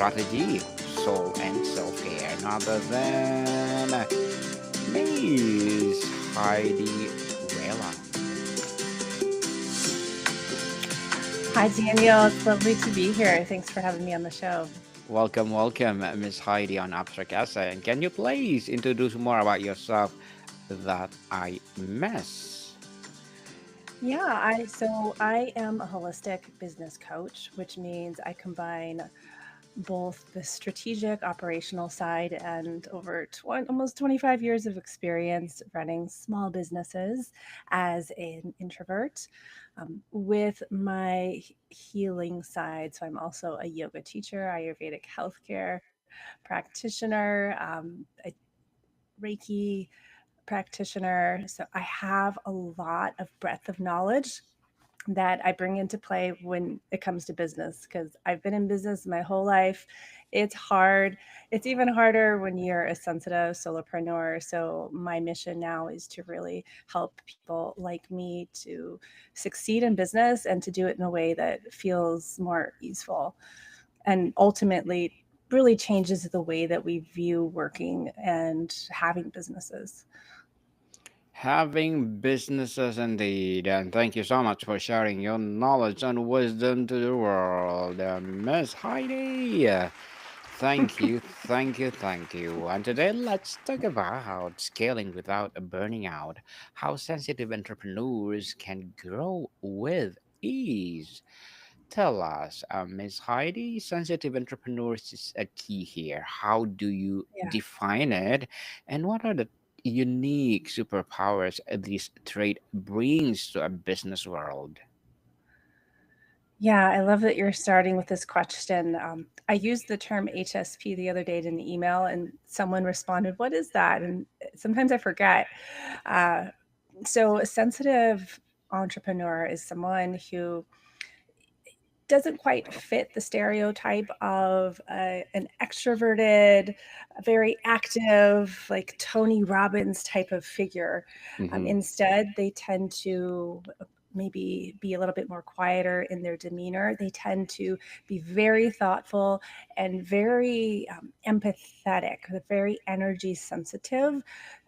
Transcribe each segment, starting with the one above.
strategy, soul, and self care. None other than Miss Heidi Weiland. Hi, Daniel. It's lovely to be here. Thanks for having me on the show. Welcome, Miss Heidi on Abstract Essay. And can you please introduce more about yourself that I miss? I am a holistic business coach, which means I combine both the strategic operational side and over almost 25 years of experience running small businesses as an introvert with my healing side. So I'm also a yoga teacher, Ayurvedic healthcare practitioner, a Reiki practitioner. So I have a lot of breadth of knowledge that I bring into play when it comes to business because I've been in business my whole life. It's hard. It's even harder when you're a sensitive solopreneur. So, my mission now is to really help people like me to succeed in business and to do it in a way that feels more easeful and ultimately really changes the way that we view working and having businesses. Having businesses indeed, and thank you so much for sharing your knowledge and wisdom to the world, Miss Heidi. Thank you. And today, let's talk about scaling without burning out, how sensitive entrepreneurs can grow with ease. Tell us, Miss Heidi, sensitive entrepreneurs is a key here. How do you Yeah. define it? And what are the unique superpowers this trait brings to a business world? Yeah, I love that you're starting with this question. I used the term HSP the other day in an email, and someone responded, "What is that?" And sometimes I forget. Uh, so, a sensitive entrepreneur is someone who doesn't quite fit the stereotype of an extroverted, very active, like Tony Robbins type of figure. Hmm. Instead, they tend to maybe be a little bit more quieter in their demeanor. They tend to be very thoughtful and very empathetic, they're very energy sensitive,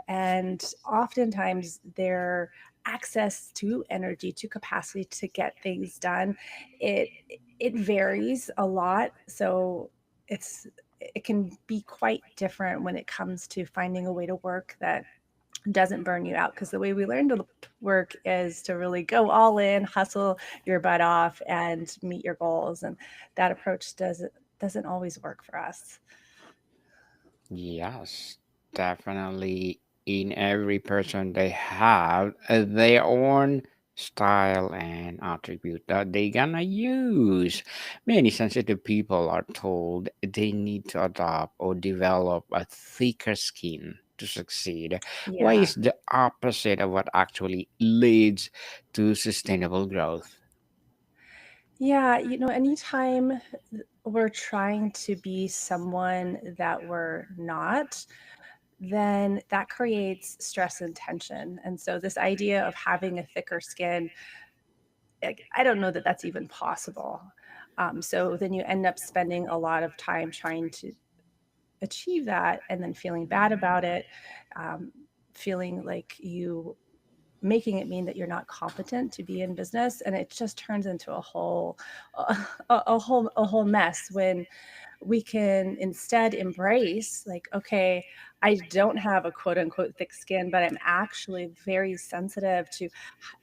and oftentimes their access to energy, to capacity to get things done, it it varies a lot. So it's it can be quite different when it comes to finding a way to work that doesn't burn you out, because the way we learn to work is to really go all in, hustle your butt off and meet your goals, and that approach doesn't always work for us. Yes, definitely. In every person, they have their own style and attribute that they gonna use. Many sensitive people are told they need to adopt or develop a thicker skin to succeed. Why Yeah. is the opposite of what actually leads to sustainable growth? Yeah, anytime we're trying to be someone that we're not, then that creates stress and tension. And so, this idea of having a thicker skin, like, I don't know that that's even possible. So, then you end up spending a lot of time trying to achieve that and then feeling bad about it, um, feeling like you making it mean that you're not competent to be in business, and it just turns into a whole mess when we can instead embrace, like, okay, I don't have a quote unquote thick skin, but I'm actually very sensitive to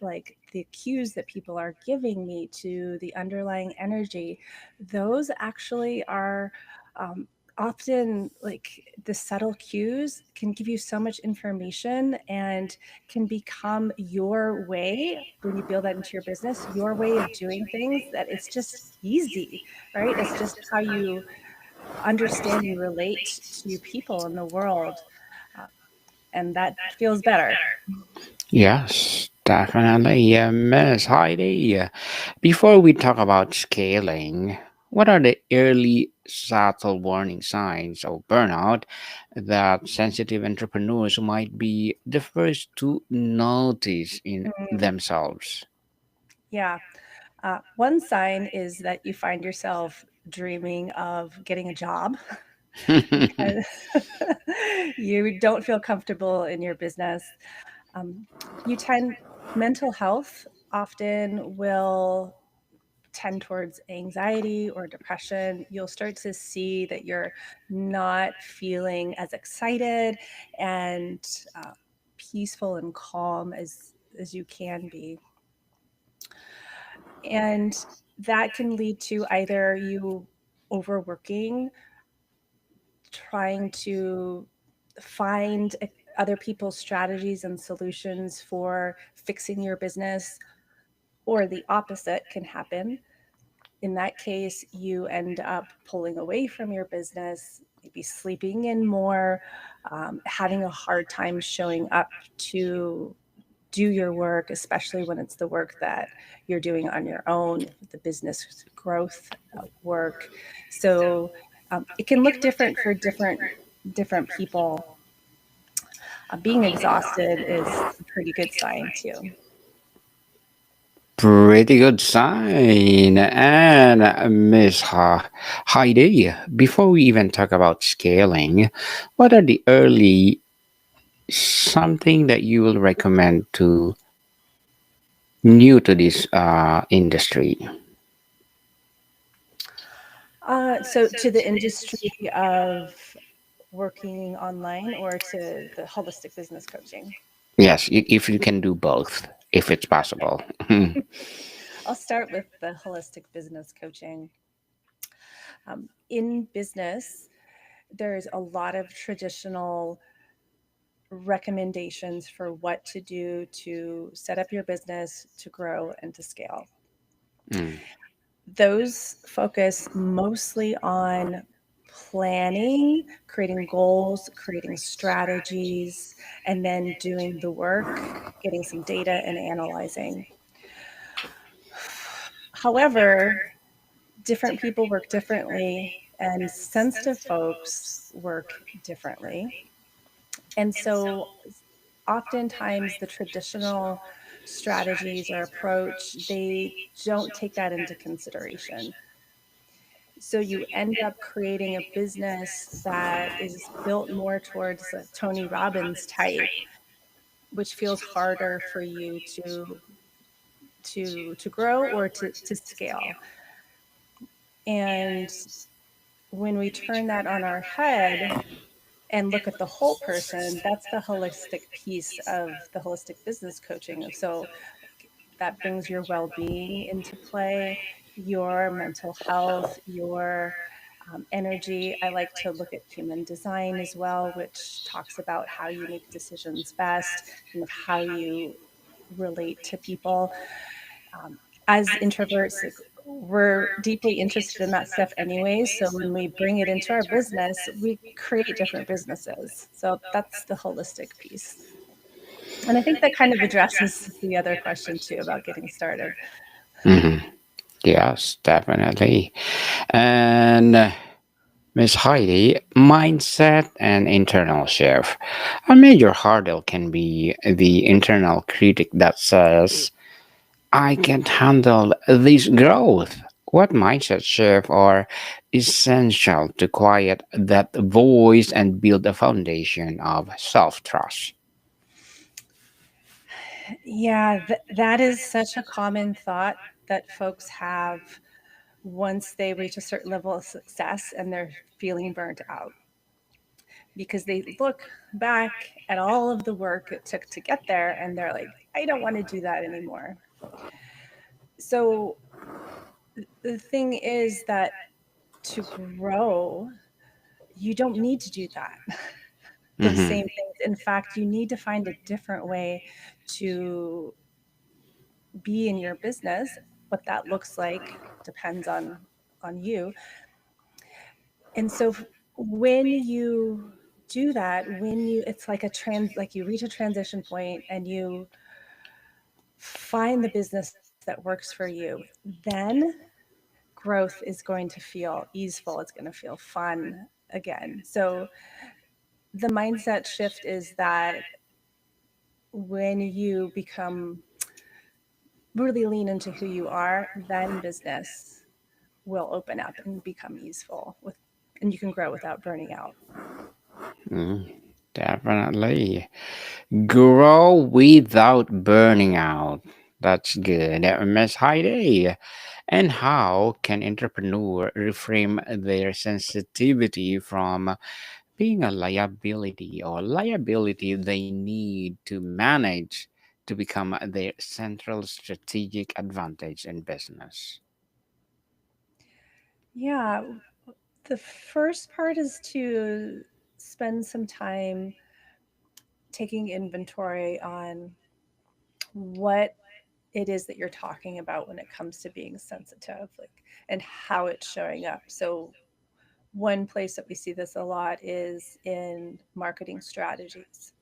like the cues that people are giving me, to the underlying energy. Those actually are um, often like the subtle cues can give you so much information and can become your way when you build that into your business, your way of doing things, that it's just easy, right? It's just how you understand and relate to people in the world. Uh, and that feels better. Yes, definitely. Miss Heidi. Before we talk about scaling, what are the early subtle warning signs of burnout that sensitive entrepreneurs might be the first to notice in Mm, themselves? yeah. One sign is that you find yourself dreaming of getting a job because you don't feel comfortable in your business. Um, you tend mental health often will tend towards anxiety or depression. You'll start to see that you're not feeling as excited and uh, peaceful and calm as you can be. And that can lead to either you overworking, trying to find other people's strategies and solutions for fixing your business, or the opposite can happen. In that case, you end up pulling away from your business, maybe sleeping in more, having a hard time showing up to do your work, especially when it's the work that you're doing on your own, the business growth work. So it can look different for different people. Being exhausted is a pretty good sign too. Pretty good sign. And Miss Heidi, before we even talk about scaling, what are the early something that you will recommend to new to this industry? So to the industry of working online or to the holistic business coaching? Yes, if you can do both, if it's possible. I'll start with the holistic business coaching. In business, there's a lot of traditional recommendations for what to do to set up your business, to grow, and to scale. Mm, Those focus mostly on planning, creating goals, creating strategies, and then doing the work, getting some data and analyzing. However, different people work differently, and sensitive folks work differently. And so, oftentimes, the traditional strategies or approach, they don't take that into consideration. So you end up creating a business that is built more towards a Tony Robbins type, which feels harder for you to grow or to scale. And when we turn that on our head and look at the whole person, that's the holistic piece of the holistic business coaching. So that brings your well-being into play, your mental health, your energy. I like to look at human design as well, which talks about how you make decisions best, kind of how you relate to people. Um, as introverts, like, we're deeply interested in that stuff anyways. So when we bring it into our business, we create different businesses. So that's the holistic piece. And I think that kind of addresses the other question too about getting started. mhm. Yes, definitely. And Miss Heidi, mindset and internal shift. A major hurdle can be the internal critic that says, I can't handle this growth. What mindset shift are essential to quiet that voice and build a foundation of self trust? Yeah, that is such a common thought that folks have once they reach a certain level of success and they're feeling burnt out because they look back at all of the work it took to get there and they're like, I don't want to do that anymore. So the thing is that to grow, you don't need to do that. Those Hmm. same things. In fact, you need to find a different way to be in your business. What that looks like depends on you. And so when you do that, when you it's like a trans like you reach a transition point and you find the business that works for you, then growth is going to feel easeful, it's going to feel fun again. So the mindset shift is that when you become really lean into who you are, then business will open up and become easeful with, and you can grow without burning out. Mm, definitely. Grow without burning out. That's good, Miss Heidi. And how can entrepreneur reframe their sensitivity from being a liability or liability they need to manage to become their central strategic advantage in business? Yeah, the first part is to spend some time taking inventory on what it is that you're talking about when it comes to being sensitive, like, and how it's showing up. So one place that we see this a lot is in marketing strategies.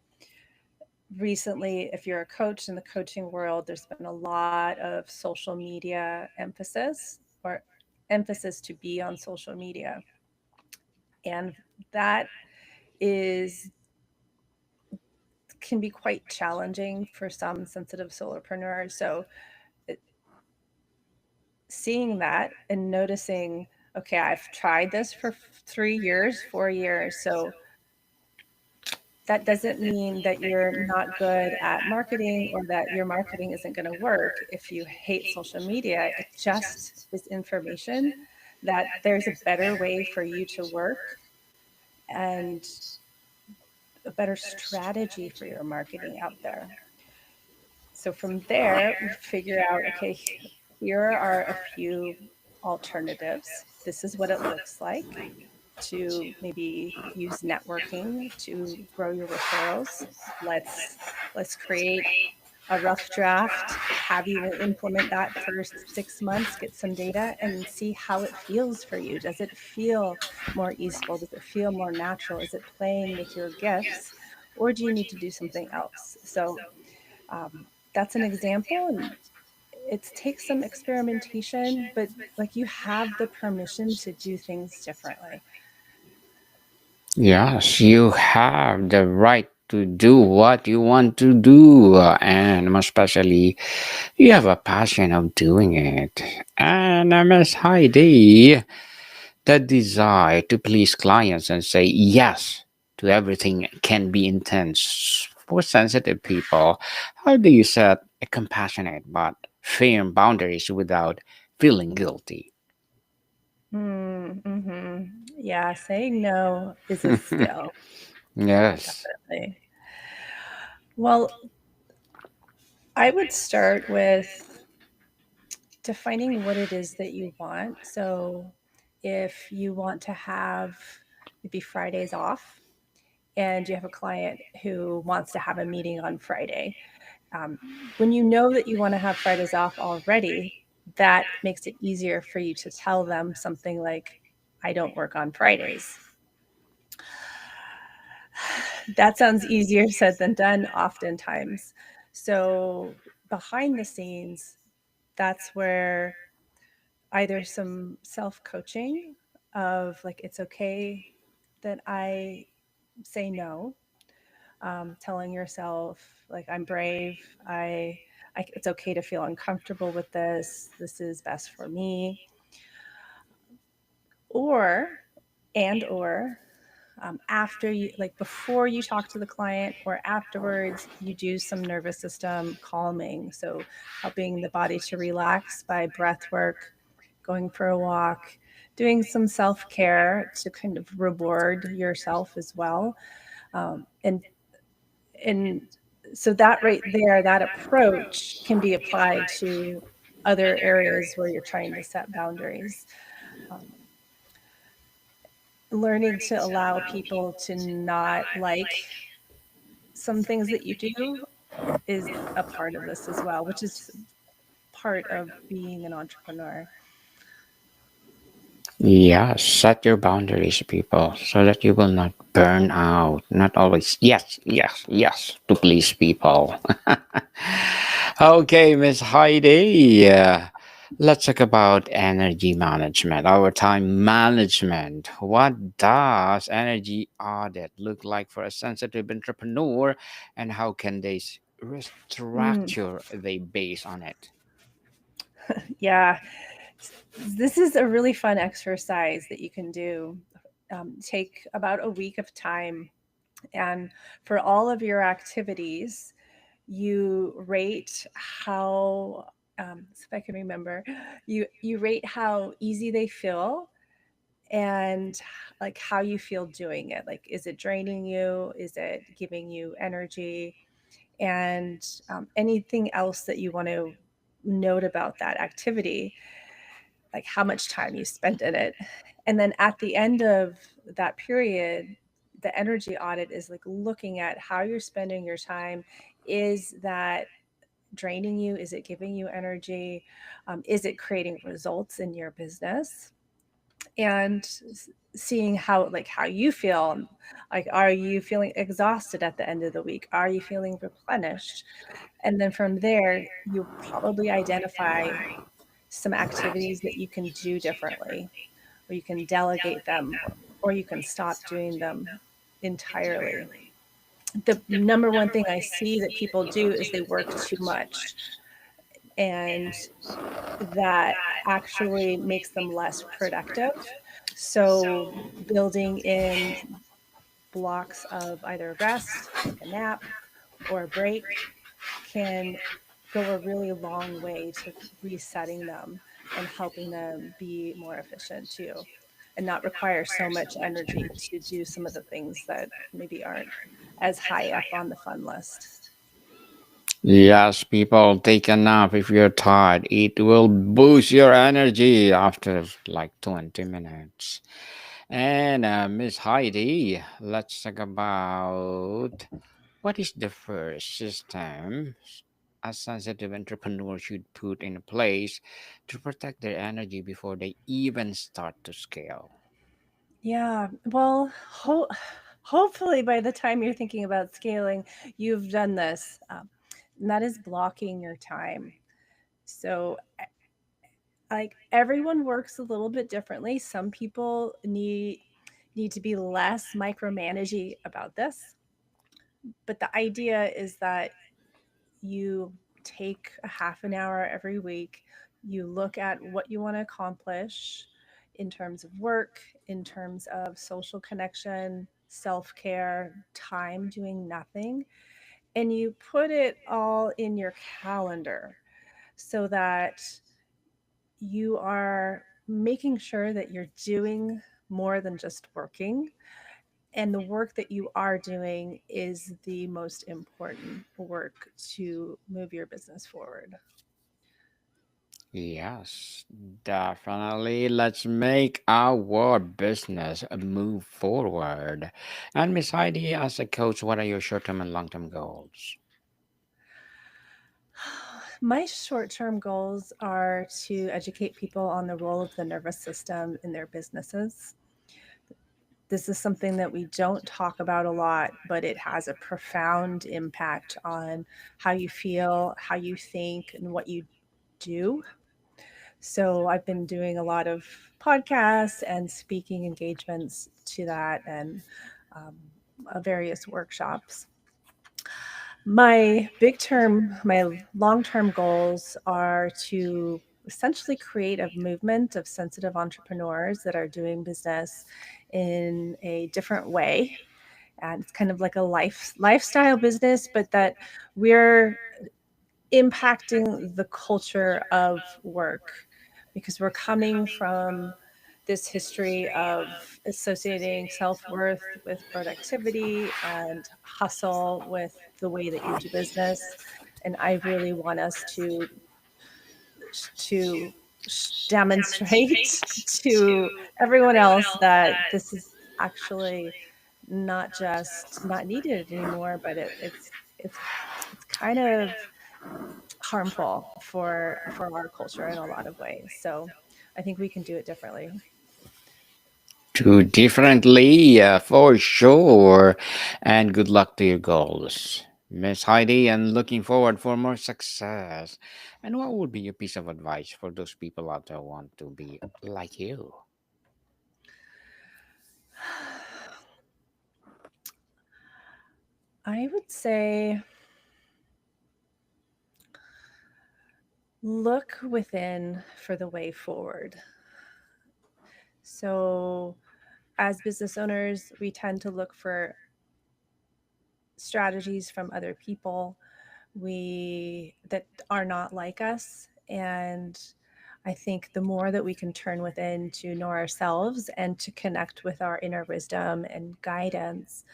Recently, if you're a coach in the coaching world, there's been a lot of social media emphasis, or emphasis to be on social media. And that is can be quite challenging for some sensitive solopreneurs. So it, seeing that and noticing, okay, I've tried this for 3 years, 4 years. So that doesn't mean that you're not good at marketing or that your marketing isn't going to work if you hate social media. It just is information that there's a better way for you to work and a better strategy for your marketing out there. So from there, we figure out, okay, here are a few alternatives. This is what it looks like to maybe use networking to grow your referrals. Let's create a rough draft, have you implement that for 6 months, get some data and see how it feels for you. Does it feel more easeful? Does it feel more natural? Is it playing with your gifts? Or do you need to do something else? So um, that's an example, and it takes some experimentation, but like you have the permission to do things differently. Yes, you have the right to do what you want to do, and most especially, you have a passion of doing it. And Miss Heidi, the desire to please clients and say yes to everything can be intense for sensitive people. How do you set a compassionate but firm boundaries without feeling guilty? Mm-hmm. Yeah, saying no is a skill, Yes. definitely. Well, I would start with defining what it is that you want. So if you want to have maybe Fridays off and you have a client who wants to have a meeting on Friday, um, when you know that you want to have Fridays off already, that makes it easier for you to tell them something like, I don't work on Fridays. That sounds easier said than done, oftentimes. So, behind the scenes, that's where either some self coaching of like, it's okay that I say no, telling yourself, like, I'm brave, it's okay to feel uncomfortable with this, this is best for me. Or, or after you, like before you talk to the client or afterwards, you do some nervous system calming. So helping the body to relax by breath work, going for a walk, doing some self-care to kind of reward yourself as well. And so that right there, that approach can be applied to other areas where you're trying to set boundaries. um, Learning to allow people to not like some things that you do is a part of this as well, which is part of being an entrepreneur. Yeah, set your boundaries, people, so that you will not burn out. Not always yes, yes, yes to please people. Okay, Miss Heidi. Let's talk about energy management, our time management. What does energy audit look like for a sensitive entrepreneur, and how can they Mm. restructure they base on it? Yeah, this is a really fun exercise that you can do. Take about a week of time, and for all of your activities, you rate how, if I can remember, you rate how easy they feel, and like how you feel doing it. Like, is it draining you? Is it giving you energy? And anything else that you want to note about that activity, like how much time you spent in it. And then at the end of that period, the energy audit is like looking at how you're spending your time. Is that draining you? Is it giving you energy? Is it creating results in your business? And seeing how, like, how you feel. Like, are you feeling exhausted at the end of the week? Are you feeling replenished? And then from there, you probably identify some activities that you can do differently, or you can delegate them, or you can stop doing them entirely. The number one thing I see that people do is they work too much, and that actually makes them less productive. So, building in blocks of either rest, like a nap or a break, can go a really long way to resetting them and helping them be more efficient too, and not require so much energy to do some of the things that maybe aren't as high up on the fun list. Yes, people, take a nap if you're tired. It will boost your energy after like 20 minutes. And Miss Heidi, let's talk about what is the first system a sensitive entrepreneur should put in place to protect their energy before they even start to scale. Yeah, well, hopefully by the time you're thinking about scaling, you've done this. And that is blocking your time. So, like, everyone works a little bit differently. Some people need to be less micromanagey about this, but the idea is that you take a half an hour every week, you look at what you want to accomplish in terms of work, in terms of social connection, self-care, time doing nothing, and you put it all in your calendar so that you are making sure that you're doing more than just working, and the work that you are doing is the most important work to move your business forward. Yes, definitely. Let's make our business move forward. And Miss Heidi, as a coach, what are your short-term and long-term goals? My short term goals are to educate people on the role of the nervous system in their businesses. This is something that we don't talk about a lot, but it has a profound impact on how you feel, how you think, and what you do. So I've been doing a lot of podcasts and speaking engagements to that, and um, various workshops. My long term goals are to essentially create a movement of sensitive entrepreneurs that are doing business in a different way. And it's kind of like a lifestyle business, but that we're impacting the culture of work, because we're coming from this history of associating self-worth with productivity and hustle with the way that you do business. And I really want us to demonstrate to everyone else that this is actually not just not needed anymore, but it's it's kind of harmful for our culture in a lot of ways. So I think we can do it differently. Do differently, for sure. And good luck to your goals, Miss Heidi, and looking forward for more success. And what would be your piece of advice for those people out there who want to be like you? I would say Look within for the way forward. So, as business owners, we tend to look for strategies from other people we that are not like us, and I think the more that we can turn within to know ourselves and to connect with our inner wisdom and guidance,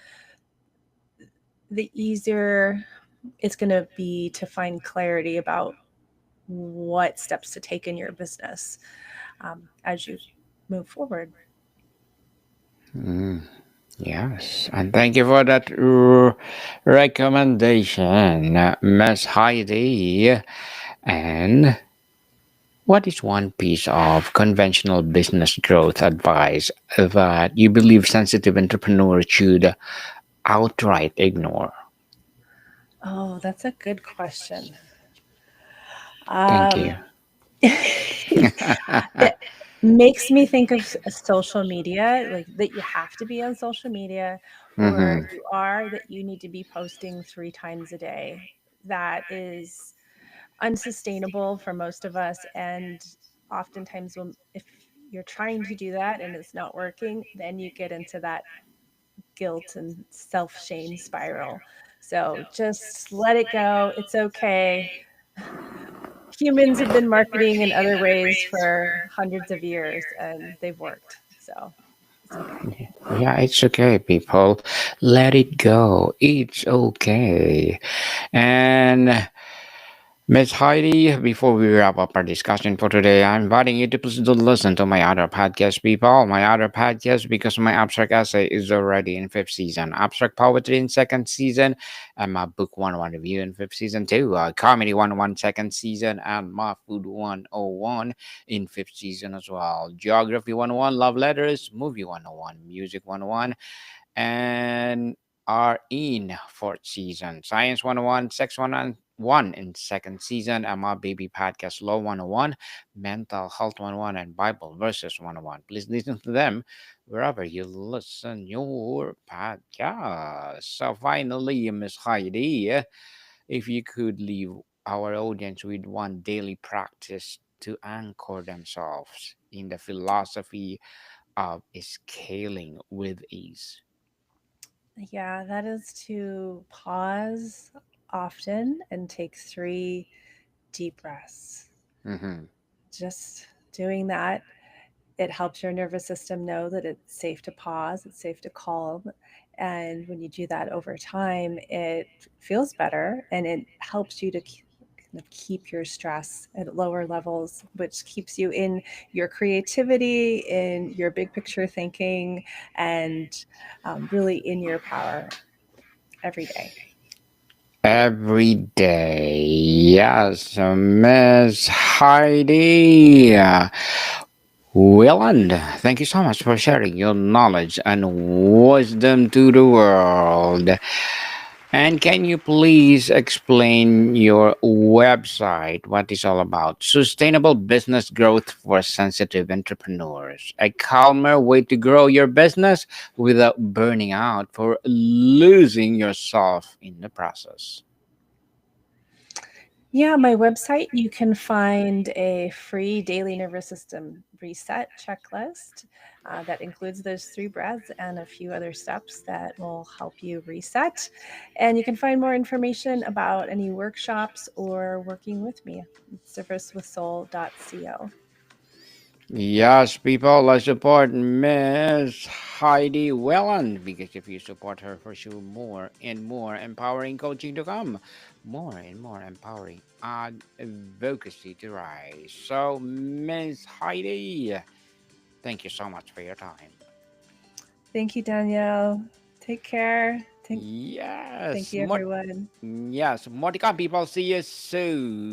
the easier it's going to be to find clarity about what steps to take in your business as you move forward. Mm, yes, and thank you for that recommendation, Miss Heidi. And what is one piece of conventional business growth advice that you believe sensitive entrepreneurs should outright ignore? Oh, that's a good question. Thank Um, you. that makes me think of social media, like that you have to be on social media, or Hmm. you are that you need to be posting 3 times a day. That is unsustainable for most of us. And oftentimes, when if you're trying to do that and it's not working, then you get into that guilt and self shame spiral. So just let it go. It's okay. Humans have been marketing in other ways for hundreds of years and they've worked. So it's okay. Yeah, it's okay, people. Let it go. It's okay. And Miss Heidi, before we wrap up our discussion for today, I'm inviting you to please do listen to my other podcast, people. My other podcast, because my abstract essay is already in fifth season, abstract poetry in second season, and my book 101 review in fifth season too, comedy 101 second season, and my food 101 in fifth season as well. Geography 101, love letters, movie 101, music 101, and are in fourth season. Science 101, Sex 101 in second season, and my baby podcast Law 101, Mental Health 101, and Bible Verses 101. Please listen to them wherever you listen your podcast. So finally, Miss Heidi, if you could leave our audience with one daily practice to anchor themselves in the philosophy of scaling with ease. Yeah, that is to pause often and take 3 deep breaths. Mm-hmm. Just doing that, it helps your nervous system know that it's safe to pause, it's safe to calm. And when you do that over time, it feels better and it helps you to kind of keep your stress at lower levels, which keeps you in your creativity, in your big picture thinking, and really in your power every day. Every day. Yes, Miss Heidi Weiland. Thank you so much for sharing your knowledge and wisdom to the world. And can you please explain your website, what it's all about? Sustainable business growth for sensitive entrepreneurs. A calmer way to grow your business without burning out for losing yourself in the process. Yeah, my website, you can find a free daily nervous system reset checklist that includes those 3 breaths and a few other steps that will help you reset. And you can find more information about any workshops or working with me at servicewithsoul.co. Yes, people, let's support Miss Heidi Welland because if you support her, for sure, more and more empowering coaching to come, more and more empowering advocacy to rise. So, Miss Heidi, thank you so much for your time. Thank you, Danielle. Take care. Thank Yes, you, everyone. yes, more to come, people. See you soon.